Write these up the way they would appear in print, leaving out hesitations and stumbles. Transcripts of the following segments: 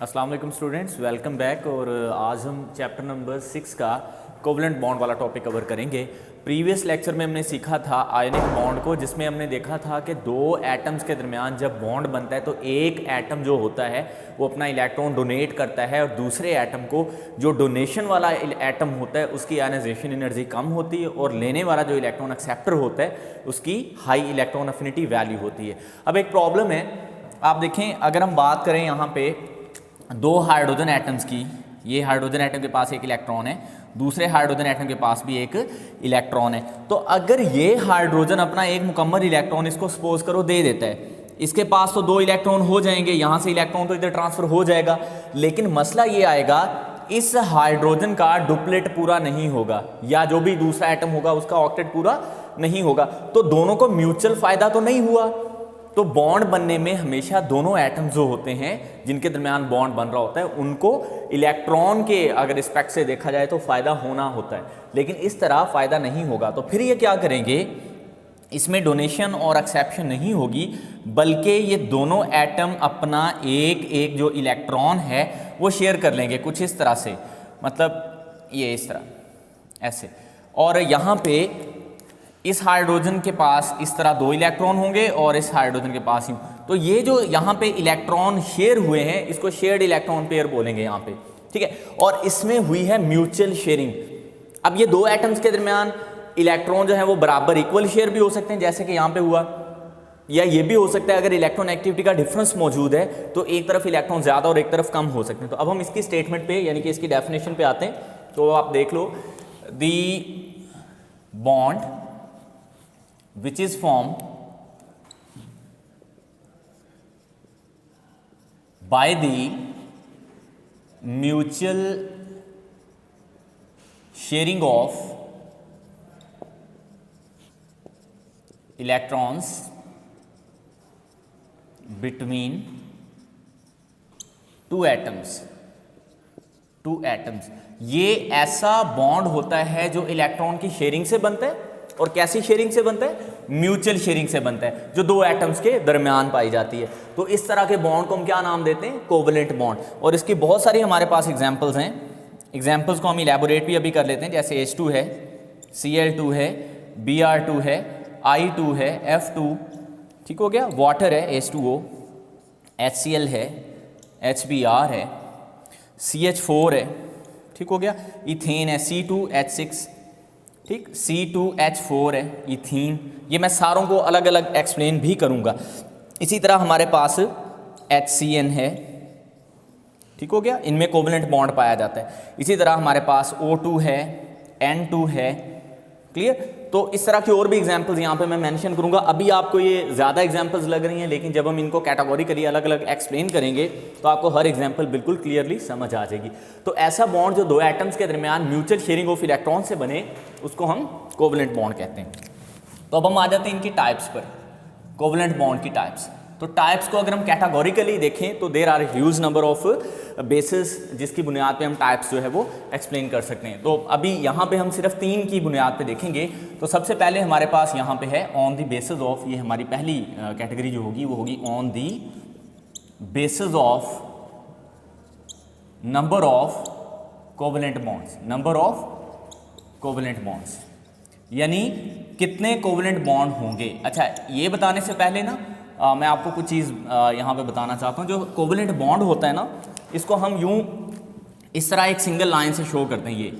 अस्सलाम वालेकुम students, welcome back. और आज हम चैप्टर नंबर 6 का कोवलेंट बॉन्ड वाला टॉपिक कवर करेंगे। प्रीवियस लेक्चर में हमने सीखा था आयनिक बॉन्ड को, जिसमें हमने देखा था कि दो एटम्स के दरमियान जब बॉन्ड बनता है तो एक एटम जो होता है वो अपना इलेक्ट्रॉन डोनेट करता है और दूसरे एटम को, जो डोनेशन वाला एटम होता है, उसकी आयनाइजेशन एनर्जी कम होती है और लेने वाला जो इलेक्ट्रॉन एक्सेप्टर होता है उसकी हाई इलेक्ट्रॉन अफिनिटी वैल्यू होती है। अब एक प्रॉब्लम है, आप देखें, अगर हम बात करें यहाँ पे दो हाइड्रोजन एटम्स की, ये हाइड्रोजन एटम के पास एक इलेक्ट्रॉन है, दूसरे हाइड्रोजन एटम के पास भी एक इलेक्ट्रॉन है। तो अगर ये हाइड्रोजन अपना एक मुकम्मल इलेक्ट्रॉन इसको सपोज करो दे देता है, इसके पास तो दो इलेक्ट्रॉन हो जाएंगे, यहाँ से इलेक्ट्रॉन तो इधर ट्रांसफर हो जाएगा, लेकिन मसला ये आएगा इस हाइड्रोजन का डुप्लेट पूरा नहीं होगा या जो भी दूसरा एटम होगा उसका ऑक्टेट पूरा नहीं होगा। तो दोनों को म्यूचुअल फायदा तो नहीं हुआ। तो बॉन्ड बनने में हमेशा दोनों एटम जो होते हैं जिनके दरमियान बॉन्ड बन रहा होता है उनको इलेक्ट्रॉन के अगर रिस्पेक्ट से देखा जाए तो फायदा होना होता है, लेकिन इस तरह फायदा नहीं होगा। तो फिर ये क्या करेंगे, इसमें डोनेशन और एक्सेप्शन नहीं होगी, बल्कि ये दोनों एटम अपना एक एक जो इलेक्ट्रॉन है वो शेयर कर लेंगे कुछ इस तरह से, मतलब ये इस तरह ऐसे, और यहाँ पे इस हाइड्रोजन के पास इस तरह दो इलेक्ट्रॉन होंगे और इस हाइड्रोजन के पास ही। तो ये जो यहाँ पे इलेक्ट्रॉन शेयर हुए हैं इसको शेयर्ड इलेक्ट्रॉन पेयर बोलेंगे यहाँ पे, ठीक है। और इसमें हुई है म्यूचुअल शेयरिंग। अब ये दो एटम्स के दरमियान इलेक्ट्रॉन जो है वो बराबर इक्वल शेयर भी हो सकते हैं, जैसे कि यहाँ पे हुआ, या ये भी हो सकता है अगर इलेक्ट्रॉन एक्टिविटी का डिफरेंस मौजूद है तो एक तरफ इलेक्ट्रॉन ज़्यादा और एक तरफ कम हो सकते हैं। तो अब हम इसकी स्टेटमेंट पे यानी कि इसकी डेफिनेशन पे आते हैं। तो आप देख लो, दी bond which is formed by the mutual sharing of electrons between two atoms। ये ऐसा बॉन्ड होता है जो इलेक्ट्रॉन की शेयरिंग से बनता है। और कैसी शेयरिंग से बनता है? म्यूचुअल शेयरिंग से बनता है, जो दो एटम्स के दरमियान पाई जाती है। तो इस तरह के बॉन्ड को हम क्या नाम देते हैं? Covalent bond. और इसकी बहुत सारी हमारे पास एग्जांपल्स हैं। एग्जांपल्स को हम इलेबोरेट भी अभी कर लेते हैं, जैसे H2 है, Cl2 है, Br2 है, I2 है, F2, ठीक हो गया, वाटर है H2O, HCl है, HBr है, CH4 है, ठीक हो गया, इथेन है, C2H6, ठीक, C2H4 है, इथीन। ये मैं सारों को अलग अलग एक्सप्लेन भी करूंगा। इसी तरह हमारे पास HCN है, ठीक हो गया, इनमें कोवलेंट बॉन्ड पाया जाता है। इसी तरह हमारे पास O2 है, N2 है, क्लियर। तो इस तरह की और भी एग्जांपल्स यहाँ पे मैं मेंशन करूंगा। अभी आपको ये ज़्यादा एग्जांपल्स लग रही हैं, लेकिन जब हम इनको कैटेगोरिकली अलग अलग एक्सप्लेन करेंगे तो आपको हर एग्जांपल बिल्कुल क्लियरली समझ आ जाएगी। तो ऐसा बॉन्ड जो दो एटम्स के दरमियान म्यूचुअल शेयरिंग ऑफ इलेक्ट्रॉन से बने उसको हम कोवलेंट बॉन्ड कहते हैं। तो अब हम आ जाते हैं इनकी टाइप्स पर, कोवलेंट बॉन्ड की टाइप्स। तो टाइप्स को अगर हम कैटेगोरिकली देखें तो there are huge number of basis जिसकी बुनियाद पे हम टाइप्स जो है वो एक्सप्लेन कर सकते हैं। तो अभी यहाँ पे हम सिर्फ तीन की बुनियाद पे देखेंगे। तो सबसे पहले हमारे पास यहाँ पे है ऑन द बेसिस ऑफ, ये हमारी पहली कैटेगरी जो होगी वो होगी on the basis of number of covalent bonds. Number of covalent bonds यानी कितने कोवलेंट बॉन्ड होंगे। अच्छा, ये बताने से पहले ना मैं आपको कुछ चीज़ यहाँ पे बताना चाहता हूँ। जो कोवलेंट बॉन्ड होता है ना, इसको हम यूँ इस तरह एक सिंगल लाइन से शो करते हैं। ये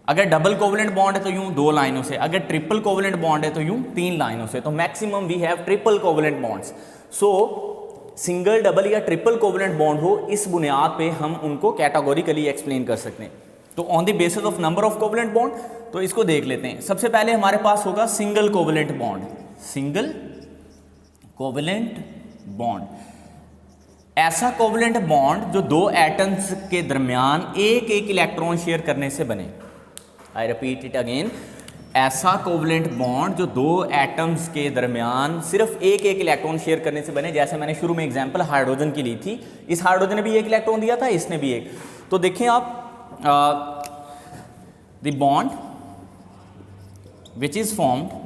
अगर डबल कोवलेंट बॉन्ड है तो यूँ दो लाइनों से, अगर ट्रिपल कोवलेंट बॉन्ड है तो यूँ तीन लाइनों से। तो maximum we have triple covalent bonds. So single, double या ट्रिपल कोवलेंट बॉन्ड हो, इस बुनियाद पे हम उनको कैटेगोरिकली एक्सप्लेन कर सकते हैं। तो on the basis of number of covalent bond, तो इसको देख लेते हैं। सबसे पहले हमारे पास होगा single covalent bond. Single covalent bond, ऐसा कोवलेंट बॉन्ड जो दो एटम्स के दरमियान एक एक इलेक्ट्रॉन शेयर करने से बने। आई रिपीट इट अगेन, ऐसा कोवलेंट बॉन्ड जो दो एटम्स के दरमियान सिर्फ एक एक इलेक्ट्रॉन शेयर करने से बने। जैसे मैंने शुरू में एग्जांपल हाइड्रोजन की ली थी, इस हाइड्रोजन ने भी एक इलेक्ट्रॉन दिया था, इसने भी एक। तो देखें आप, the bond which is formed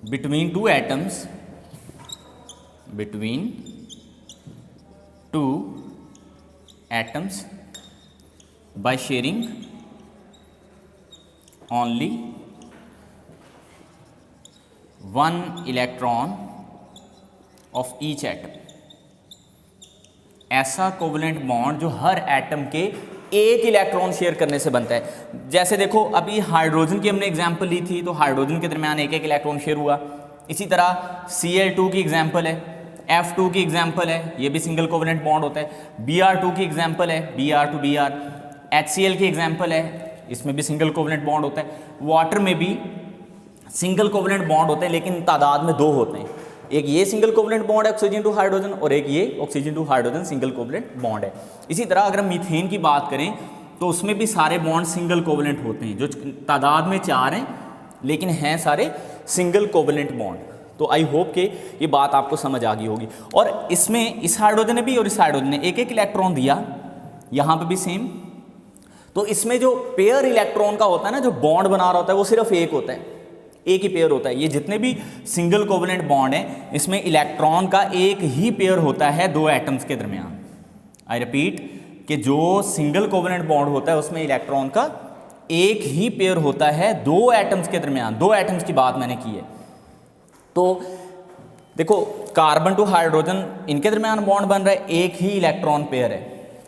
between two atoms between two atoms by sharing only one electron of each atom। ऐसा कोवलेंट बॉन्ड जो हर एटम के एक इलेक्ट्रॉन शेयर करने से बनता है। जैसे देखो अभी हाइड्रोजन की हमने एग्जांपल ली थी, तो हाइड्रोजन के दरमियान एक एक इलेक्ट्रॉन शेयर हुआ। इसी तरह Cl2 की एग्जांपल है, F2 की एग्जांपल है, ये भी सिंगल कोवलेंट बॉन्ड होता है। Br2 की एग्जांपल है, Br to Br। HCl की एग्जांपल है, इसमें भी सिंगल कोवलेंट बॉन्ड होता है। वाटर में भी सिंगल कोवलेंट बॉन्ड होते हैं, लेकिन तादाद में दो होते हैं। एक ये सिंगल कोवलेंट बॉन्ड है ऑक्सीजन टू हाइड्रोजन, और एक ये oxygen to hydrogen single covalent bond है। इसी तरह अगर हम मीथेन की बात करें तो उसमें भी सारे बॉन्ड सिंगल कोवलेंट होते हैं, जो तादाद में 4 हैं लेकिन हैं सारे सिंगल कोवलेंट बॉन्ड। तो आई होप कि ये बात आपको समझ आ गई होगी। और इसमें इस हाइड्रोजन ने भी और इस हाइड्रोजन ने एक एक इलेक्ट्रॉन दिया, यहाँ पे भी सेम। तो इसमें जो पेयर इलेक्ट्रॉन का होता है ना, जो बॉन्ड बना रहा होता है, वो सिर्फ एक होता है, एक ही पेयर होता है। ये जितने भी सिंगल कोवलेंट बॉन्ड हैं, इसमें इलेक्ट्रॉन का एक ही पेयर होता है दो एटम्स के दरमियान। आई रिपीट कि जो सिंगल कोवलेंट बॉन्ड होता है उसमें इलेक्ट्रॉन का एक ही पेयर होता है दो एटम्स के दरमियान। दो एटम्स की बात मैंने की है। तो देखो कार्बन टू हाइड्रोजन, इनके दरमियान बॉन्ड बन रहा है, एक ही इलेक्ट्रॉन पेयर है,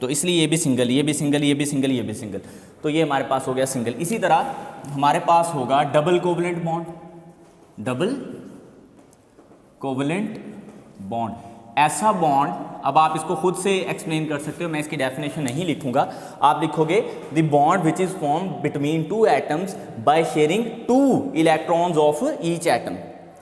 तो इसलिए ये भी सिंगल, ये भी सिंगल, ये भी सिंगल, ये भी सिंगल। तो ये हमारे पास हो गया सिंगल। इसी तरह हमारे पास होगा double covalent bond. Double covalent bond ऐसा बॉन्ड, अब आप इसको खुद से एक्सप्लेन कर सकते हो, मैं इसकी डेफिनेशन नहीं लिखूंगा। आप लिखोगे the bond which is form between two atoms by sharing 2 electrons of each atom.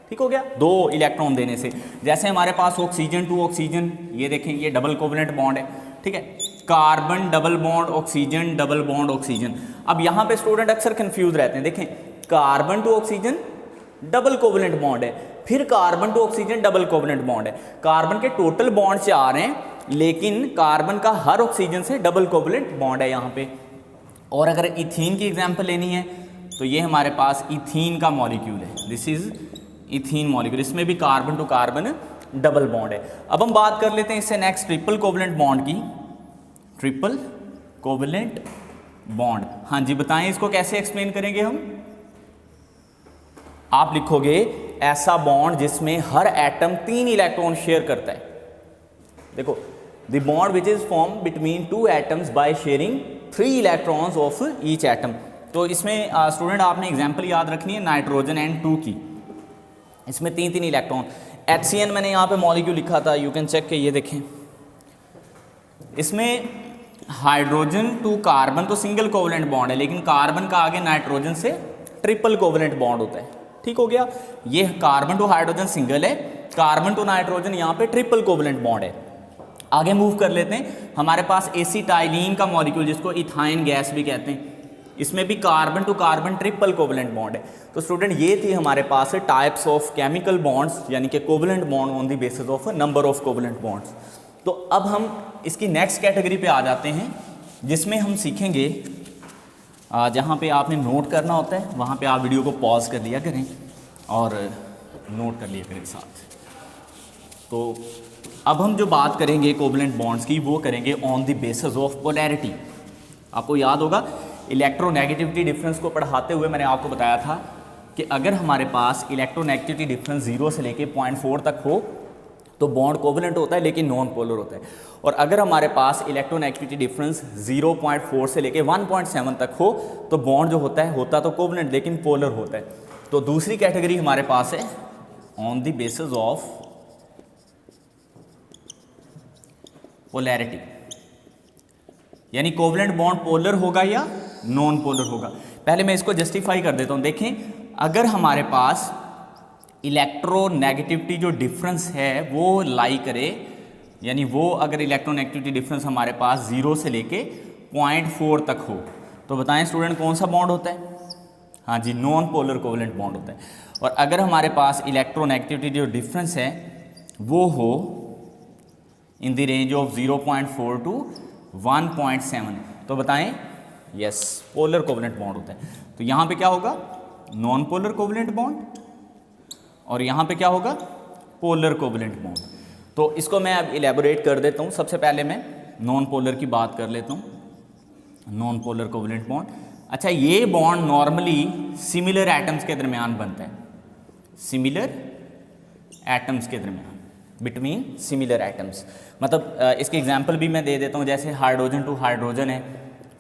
ठीक हो गया, 2 इलेक्ट्रॉन देने से। जैसे हमारे पास ऑक्सीजन टू ऑक्सीजन, ये देखें ये डबल कोवलेंट बॉन्ड है। ठीक है, carbon double bond oxygen, double bond oxygen. अब यहाँ पे स्टूडेंट अक्सर कंफ्यूज रहते हैं। देखें carbon to oxygen double covalent bond है, फिर carbon to oxygen double covalent bond है। कार्बन के टोटल बॉन्ड 4 हैं, लेकिन कार्बन का हर ऑक्सीजन से डबल कोवलेंट बॉन्ड है यहाँ पे। और अगर इथीन की एग्जांपल लेनी है तो ये हमारे पास इथीन का मॉलिक्यूल है, दिस इज इथीन मॉलिक्यूल। इसमें भी carbon to carbon double bond है। अब हम बात कर लेते हैं इससे नेक्स्ट ट्रिपल कोवलेंट बॉन्ड की। ट्रिपल कोवलेंट बॉन्ड, हाँ जी बताएं इसको कैसे एक्सप्लेन करेंगे हम। आप लिखोगे ऐसा बॉन्ड जिसमें हर एटम 3 इलेक्ट्रॉन शेयर करता है। देखो the bond which is form between 2 atoms by sharing 3 electrons of each atom. तो इसमें स्टूडेंट आपने एग्जांपल याद रखनी है नाइट्रोजन N2 की। इसमें 3 इलेक्ट्रॉन। HCN मैंने यहाँ पे मॉलिक्यूल लिखा था, यू कैन चेक के ये देखें। इसमें हाइड्रोजन टू कार्बन तो सिंगल कोवलेंट बॉन्ड है, लेकिन कार्बन का आगे नाइट्रोजन से ट्रिपल कोवलेंट बॉन्ड होता है। ठीक हो गया, ये कार्बन टू हाइड्रोजन सिंगल है, कार्बन टू नाइट्रोजन यहाँ पे ट्रिपल कोवलेंट बॉन्ड है। आगे मूव कर लेते हैं, हमारे पास एसिटाइलिन का मॉलिक्यूल जिसको इथाइन गैस भी कहते हैं, इसमें भी carbon to carbon triple covalent bond है। तो स्टूडेंट ये थी हमारे पास टाइप्स ऑफ केमिकल बॉन्ड्स, यानी कि covalent bond on the basis of number of covalent bonds. तो अब हम इसकी नेक्स्ट कैटेगरी पे आ जाते हैं, जिसमें हम सीखेंगे, जहाँ पे आपने नोट करना होता है वहाँ पे आप वीडियो को पॉज कर लिया करें और नोट कर लिया करें साथ। तो अब हम जो बात करेंगे कोवलेंट बॉन्ड्स की, वो करेंगे on the basis of polarity. आपको याद होगा इलेक्ट्रोनेगेटिविटी डिफरेंस को पढ़ाते हुए मैंने आपको बताया था कि अगर हमारे पास इलेक्ट्रोनेगेटिविटी डिफरेंस 0 से लेके 0.4 तक हो तो बॉन्ड कोवलेंट होता है, लेकिन नॉन पोलर होता है। और अगर हमारे पास इलेक्ट्रोनेगेटिविटी डिफरेंस 0.4 से लेके 1.7 तक हो तो बॉन्ड जो होता तो कोवलेंट लेकिन पोलर होता है। तो दूसरी कैटेगरी हमारे पास है on the basis of polarity, यानी कोवलेंट बॉन्ड पोलर होगा या नॉन पोलर होगा। पहले मैं इसको जस्टिफाई कर देता हूं। देखें अगर हमारे पास इलेक्ट्रोनेगेटिविटी जो डिफरेंस है वो लाई करे, यानी वो अगर इलेक्ट्रोनेगेटिविटी डिफरेंस हमारे पास 0 से लेके 0.4 तक हो तो बताएं स्टूडेंट कौन सा बॉन्ड होता है। हाँ जी, नॉन पोलर कोवलेंट बॉन्ड होता है। और अगर हमारे पास इलेक्ट्रोनेगेटिविटी जो डिफरेंस है वो हो in the range of 0.4 to 1.7 तो बताएं यस पोलर कोवलेंट बॉन्ड होता है। तो यहाँ पे क्या होगा, नॉन पोलर कोवलेंट बॉन्ड, और यहाँ पे क्या होगा, पोलर कोवलेंट बॉन्ड। तो इसको मैं अब इलेबोरेट कर देता हूँ। सबसे पहले मैं नॉन पोलर की बात कर लेता हूँ, नॉन पोलर कोवलेंट बॉन्ड। अच्छा, ये बॉन्ड नॉर्मली सिमिलर एटम्स के दरमियान बनता है, सिमिलर एटम्स के दरमियान, बिटवीन सिमिलर एटम्स। मतलब इसके एग्जांपल भी मैं दे देता हूँ, जैसे हाइड्रोजन टू हाइड्रोजन है,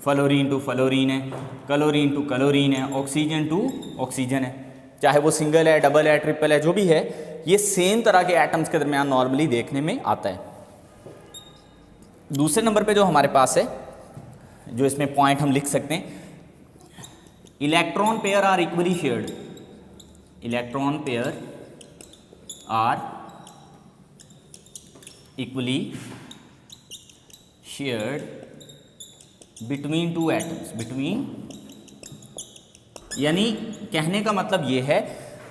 फ्लोरीन टू फ्लोरीन है, क्लोरीन टू क्लोरीन है, ऑक्सीजन टू ऑक्सीजन है। चाहे वो सिंगल है, डबल है, ट्रिपल है, जो भी है, ये सेम तरह के एटम्स के दरमियान नॉर्मली देखने में आता है। दूसरे नंबर पे जो हमारे पास है, जो इसमें पॉइंट हम लिख सकते हैं, electron pair are equally shared, electron pair are equally shared between two atoms, between, यानी कहने का मतलब ये है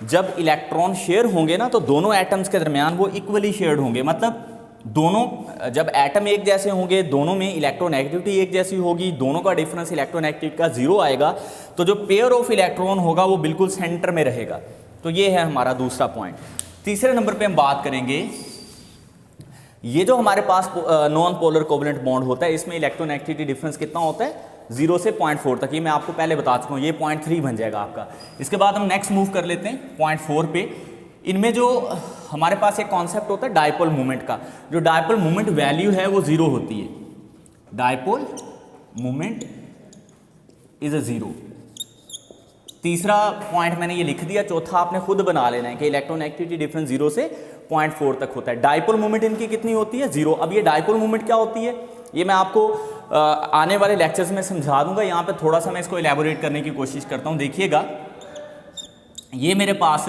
जब इलेक्ट्रॉन शेयर होंगे ना तो दोनों एटम्स के दरमियान वो इक्वली शेयर्ड होंगे। मतलब दोनों जब एटम एक जैसे होंगे, दोनों में इलेक्ट्रोनेगेटिविटी एक जैसी होगी, दोनों का डिफरेंस इलेक्ट्रोनेगेटिविटी का 0 आएगा, तो जो पेयर ऑफ इलेक्ट्रॉन होगा वो बिल्कुल सेंटर में रहेगा। तो ये है हमारा दूसरा पॉइंट। तीसरे नंबर पे हम बात करेंगे, ये जो हमारे पास नॉन पोलर कोवलेंट बॉन्ड होता है, इसमें इलेक्ट्रोनेगेटिविटी डिफरेंस कितना होता है, 0 से 0.4 तक। ये मैं आपको पहले बता चुका हूँ, ये 0.3 बन जाएगा आपका। इसके बाद हम नेक्स्ट मूव कर लेते हैं 0.4 पे। इनमें जो हमारे पास एक कॉन्सेप्ट होता है डायपोल मोमेंट का, जो डायपोल मोमेंट वैल्यू है वो 0 होती है, डायपोल मोमेंट इज अ 0। तीसरा पॉइंट मैंने ये लिख दिया, चौथा आपने खुद बना लेना है कि इलेक्ट्रोनेगेटिविटी डिफरेंस 0 से 0.4 तक होता है। डायपोल मोमेंट इनकी कितनी होती है, 0। अब ये डायपोल मोमेंट क्या होती है, ये मैं आपको आने वाले लेक्चर्स में समझा दूंगा। यहाँ पे थोड़ा सा मैं इसको इलेबोरेट करने की कोशिश करता हूँ। देखिएगा, ये मेरे पास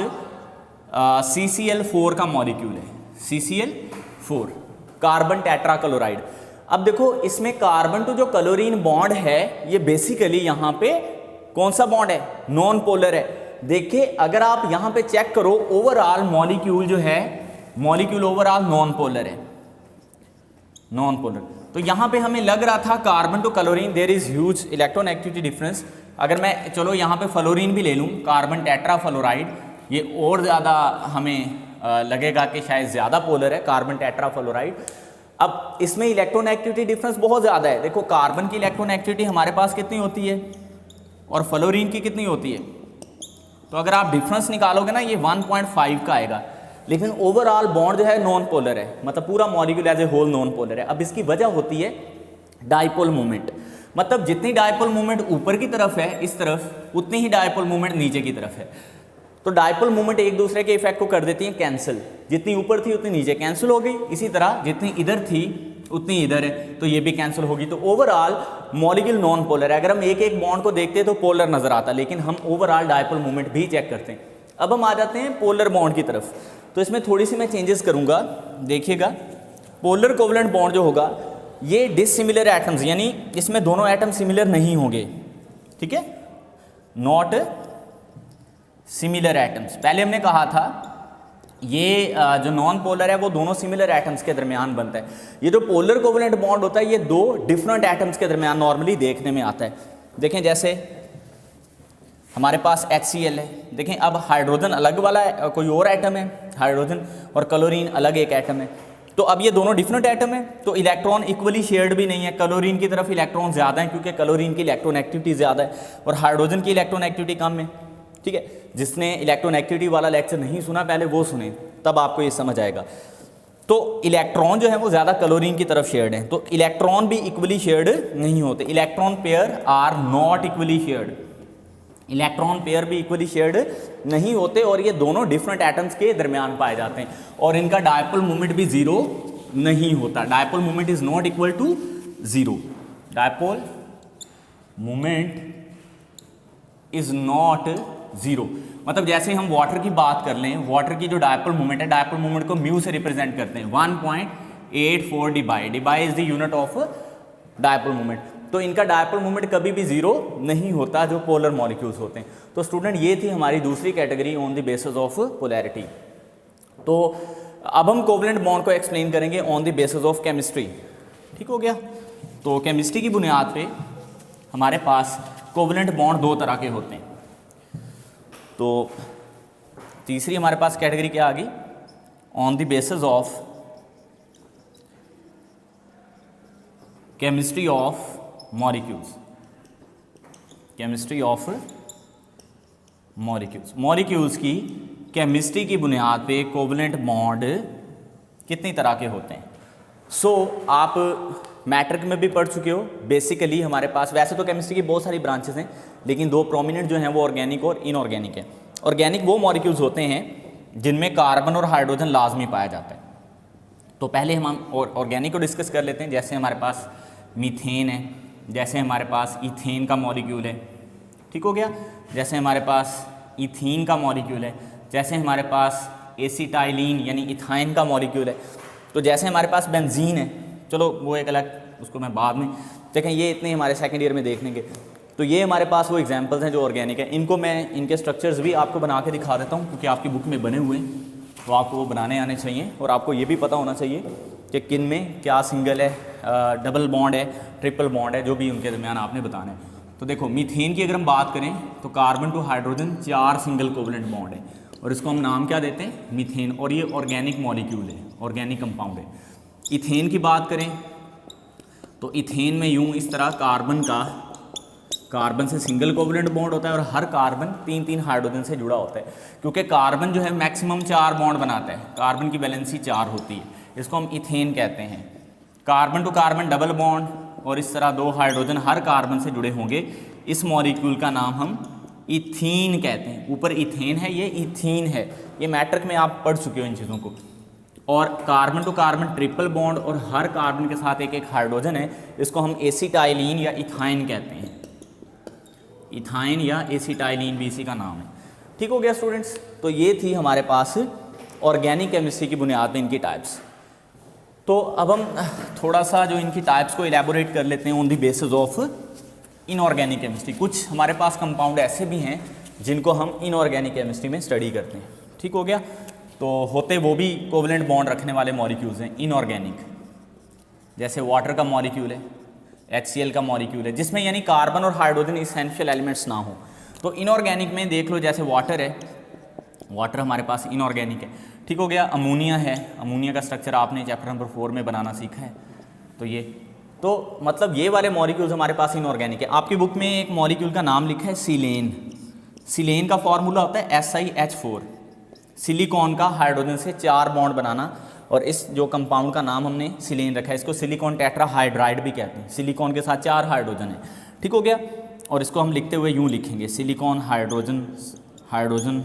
CCl4 का मॉलिक्यूल है, CCl4, कार्बन टेट्राक्लोराइड। अब देखो, इसमें कार्बन टू जो क्लोरीन बॉन्ड है, ये बेसिकली यहाँ पे कौन सा बॉन्ड है, नॉन पोलर है। देखिए, अगर आप यहाँ पे चेक करो, ओवरऑल मॉलिक्यूल जो है, मॉलिक्यूल ओवरऑल नॉन पोलर है, नॉन पोलर। तो यहाँ पे हमें लग रहा था carbon to chlorine there is huge electronegativity difference. अगर मैं चलो यहाँ पे फ्लोरीन भी ले लूँ, कार्बन टेट्राफ्लोराइड, ये और ज़्यादा हमें लगेगा कि शायद ज़्यादा पोलर है, कार्बन टेट्राफ्लोराइड। अब इसमें इलेक्ट्रोनेगेटिविटी डिफरेंस बहुत ज़्यादा है। देखो, कार्बन की इलेक्ट्रोनेगेटिविटी हमारे पास कितनी होती है और फ्लोरीन की कितनी होती है। तो अगर आप डिफरेंस निकालोगे ना, ये 1.5 का आएगा। लेकिन ओवरऑल बॉन्ड जो है नॉन पोलर है, मतलब पूरा molecule as a whole non polar है। अब इसकी वजह होती है डायपोल मोमेंट। मतलब जितनी डायपोल मोमेंट ऊपर की तरफ है, इस तरफ, उतनी ही डायपोल मोमेंट नीचे की तरफ है। तो डायपोल मोमेंट एक दूसरे के इफेक्ट को कर देती है कैंसिल। जितनी ऊपर थी उतनी नीचे कैंसिल हो गई, इसी तरह जितनी इधर थी उतनी इधर है, तो ये भी कैंसिल होगी। तो ओवरऑल मॉलिक्यूल नॉन पोलर है। अगर हम एक एक बॉन्ड को देखते हैं तो पोलर नजर आता है, लेकिन हम ओवरऑल डायपोल मोमेंट भी चेक करते हैं। अब हम आ जाते हैं पोलर बॉन्ड की तरफ। तो इसमें थोड़ी सी मैं चेंजेस करूंगा। देखिएगा, पोलर कोवलेंट बॉन्ड जो होगा, ये डिसिमिलर एटम्स, यानी इसमें दोनों एटम सिमिलर नहीं होंगे, ठीक है, नॉट सिमिलर एटम्स। पहले हमने कहा था ये जो नॉन पोलर है वो दोनों सिमिलर एटम्स के दरमियान बनता है। ये जो पोलर कोवलेंट बॉन्ड होता है, ये दो डिफरेंट एटम्स के दरमियान नॉर्मली देखने में आता है। देखें, जैसे हमारे पास HCl है। देखें, अब हाइड्रोजन अलग वाला है, कोई और एटम है हाइड्रोजन, और क्लोरीन अलग एक एटम है। तो अब ये दोनों डिफरेंट एटम है, तो इलेक्ट्रॉन इक्वली शेयर्ड भी नहीं है। क्लोरीन की तरफ इलेक्ट्रॉन ज़्यादा है क्योंकि क्लोरीन की इलेक्ट्रोनेगेटिविटी ज़्यादा है, और हाइड्रोजन की इलेक्ट्रोनेगेटिविटी कम है, ठीक है। जिसने इलेक्ट्रोनेगेटिविटी वाला लेक्चर नहीं सुना, पहले वो सुने, तब आपको ये समझ आएगा। तो इलेक्ट्रॉन जो है वो ज़्यादा क्लोरीन की तरफ शेयर्ड है, तो इलेक्ट्रॉन भी इक्वली शेयर्ड नहीं होते। Electron pair are not equally shared, electron pair भी इक्वली शेयर्ड नहीं होते, और ये दोनों डिफरेंट एटम्स के दरमियान पाए जाते हैं, और इनका डायपोल मोमेंट भी 0 नहीं होता। Dipole moment is not equal to 0, dipole moment is not 0। मतलब जैसे हम वाटर की बात कर लें, वाटर की जो डायपोल मोमेंट है, डायपोल मोमेंट को म्यू से रिप्रेजेंट करते हैं, 1.84 debye, debye is the unit of dipole moment. तो इनका डायपोल मोमेंट कभी भी 0 नहीं होता, जो पोलर मॉलिक्यूल्स होते हैं। तो स्टूडेंट, ये थी हमारी दूसरी category on the basis of polarity. तो अब हम कोवलेंट बॉन्ड को एक्सप्लेन करेंगे on the basis of chemistry, ठीक हो गया। तो केमिस्ट्री की बुनियाद पे हमारे पास कोवलेंट बॉन्ड दो तरह के होते हैं। तो तीसरी हमारे पास कैटेगरी क्या आ गई, on the basis of chemistry of molecules, chemistry of molecules, molecules की केमिस्ट्री की बुनियाद पे कोवलेंट बॉन्ड कितनी तरह के होते हैं। आप मैट्रिक में भी पढ़ चुके हो। बेसिकली हमारे पास वैसे तो केमिस्ट्री की बहुत सारी ब्रांचेस हैं, लेकिन दो प्रोमिनेंट जो हैं वो ऑर्गेनिक और इनऑर्गेनिक है। ऑर्गेनिक वो मॉलिक्यूल्स होते हैं जिनमें कार्बन और हाइड्रोजन लाजमी पाया जाता है। तो पहले हम ऑर्गेनिक को डिस्कस कर लेते हैं। जैसे हमारे पास मीथेन है, जैसे हमारे पास इथेन का मॉलिक्यूल है, ठीक हो गया, जैसे हमारे पास इथीन का मॉलिक्यूल है, जैसे हमारे पास एसिटाइलिन यानी इथाइन का मॉलिक्यूल है, तो जैसे हमारे पास बेंजीन है, चलो वो एक अलग, उसको मैं बाद में देखें, ये इतने हमारे सेकेंड ईयर में देख लेंगे। तो ये हमारे पास वो एग्जांपल्स हैं जो ऑर्गेनिक है। इनको मैं इनके स्ट्रक्चर्स भी आपको बना के दिखा देता हूँ, क्योंकि आपकी बुक में बने हुए हैं, तो आपको वो बनाने आने चाहिए। और आपको ये भी पता होना चाहिए कि किन में क्या सिंगल है, डबल बॉन्ड है, ट्रिपल बॉन्ड है, जो भी उनके दरमियान आपने बताना है। तो देखो मीथेन की अगर हम बात करें तो carbon to hydrogen 4 single covalent bond है, और इसको हम नाम क्या देते हैं, मीथेन, और ये ऑर्गेनिक मॉलिक्यूल है, ऑर्गेनिक कंपाउंड है। इथेन की बात करें तो इथेन में यूं इस तरह कार्बन से सिंगल कोवलेंट बॉन्ड होता है, और हर कार्बन 3-3 हाइड्रोजन से जुड़ा होता है, क्योंकि कार्बन जो है मैक्सिमम 4 बॉन्ड बनाता है, कार्बन की वैलेंसी 4 होती है, इसको हम इथेन कहते हैं। Carbon to carbon double bond, और इस तरह 2 हाइड्रोजन हर कार्बन से जुड़े होंगे, इस मॉलिक्यूल का नाम हम इथीन कहते हैं। ऊपर इथेन है, ये इथीन है, ये मैट्रिक में आप पढ़ चुके हो इन चीज़ों को। और carbon to carbon triple bond, और हर कार्बन के साथ एक हाइड्रोजन है, इसको हम एसिटाइलिन या इथाइन कहते हैं। इथाइन या एसिटाइलिन भी इसी का नाम है। ठीक हो गया स्टूडेंट्स। तो ये थी हमारे पास ऑर्गेनिक केमिस्ट्री की बुनियाद में इनकी टाइप्स। तो अब हम थोड़ा सा जो इनकी टाइप्स को इलेबोरेट कर लेते हैं on the basis of inorganic chemistry. कुछ हमारे पास कंपाउंड ऐसे भी हैं जिनको हम इनऑर्गेनिक केमिस्ट्री में स्टडी करते हैं। ठीक हो गया। तो होते वो भी कोवलेंट बॉन्ड रखने वाले मॉलिक्यूल्स हैं इनऑर्गेनिक, जैसे वाटर का मॉलिक्यूल है, HCl का मॉलिक्यूल है, जिसमें यानी कार्बन और हाइड्रोजन इसेंशियल एलिमेंट्स ना हो। तो इनऑर्गेनिक में देख लो, जैसे वाटर है, वाटर हमारे पास इनऑर्गेनिक है। ठीक हो गया। अमोनिया है, अमोनिया का स्ट्रक्चर आपने चैप्टर नंबर 4 में बनाना सीखा है। तो ये तो मतलब ये वाले मॉलिक्यूल्स हमारे पास इनऑर्गेनिक है। आपकी बुक में एक मॉलिक्यूल का नाम लिखा है सिलेन। सिलेन का फॉर्मूला होता है SiH4। सिलिकॉन का हाइड्रोजन से 4 बॉन्ड बनाना, और इस जो कंपाउंड का नाम हमने सिलेन रखा है, इसको सिलिकॉन टेट्राहाइड्राइड भी कहते हैं। सिलिकॉन के साथ 4 हाइड्रोजन है। ठीक हो गया। और इसको हम लिखते हुए यूँ लिखेंगे, सिलिकॉन हाइड्रोजन हाइड्रोजन।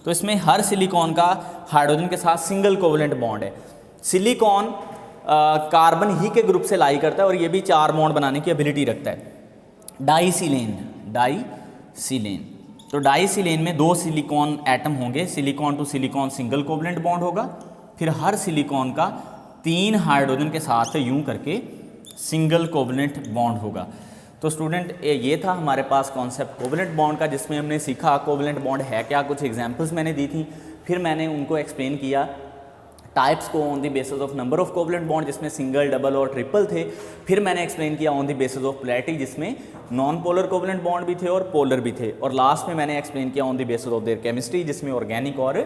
तो इसमें हर सिलिकॉन का हाइड्रोजन के साथ सिंगल कोवलेंट बॉन्ड है। सिलिकॉन कार्बन ही के ग्रुप से लाई करता है, और ये भी 4 बॉन्ड बनाने की एबिलिटी रखता है। डाईसिलेन, डाईसिलेन, तो डाईसिलेन में 2 सिलिकॉन एटम होंगे, silicon to silicon single covalent bond होगा, फिर हर सिलिकॉन का 3 हाइड्रोजन के साथ यूं करके सिंगल कोवलेंट बॉन्ड होगा। तो स्टूडेंट ये था हमारे पास कॉन्सेप्ट कोवलेंट बॉन्ड का, जिसमें हमने सीखा कोवलेंट बॉन्ड है क्या, कुछ एग्जांपल्स मैंने दी थी, फिर मैंने उनको एक्सप्लेन किया टाइप्स को on the basis of number of covalent bond, जिसमें सिंगल, डबल और ट्रिपल थे। फिर मैंने एक्सप्लेन किया on the basis of polarity, जिसमें नॉन पोलर कोवलेंट बॉन्ड भी थे और पोलर भी थे। और लास्ट में मैंने एक्सप्लेन किया on the basis of their chemistry, जिसमें ऑर्गेनिक और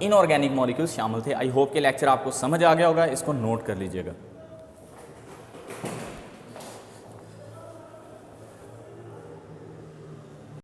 इनऑर्गेनिक मॉलिक्यूल्स शामिल थे। आई होप के लेक्चर आपको समझ आ गया होगा, इसको नोट कर लीजिएगा।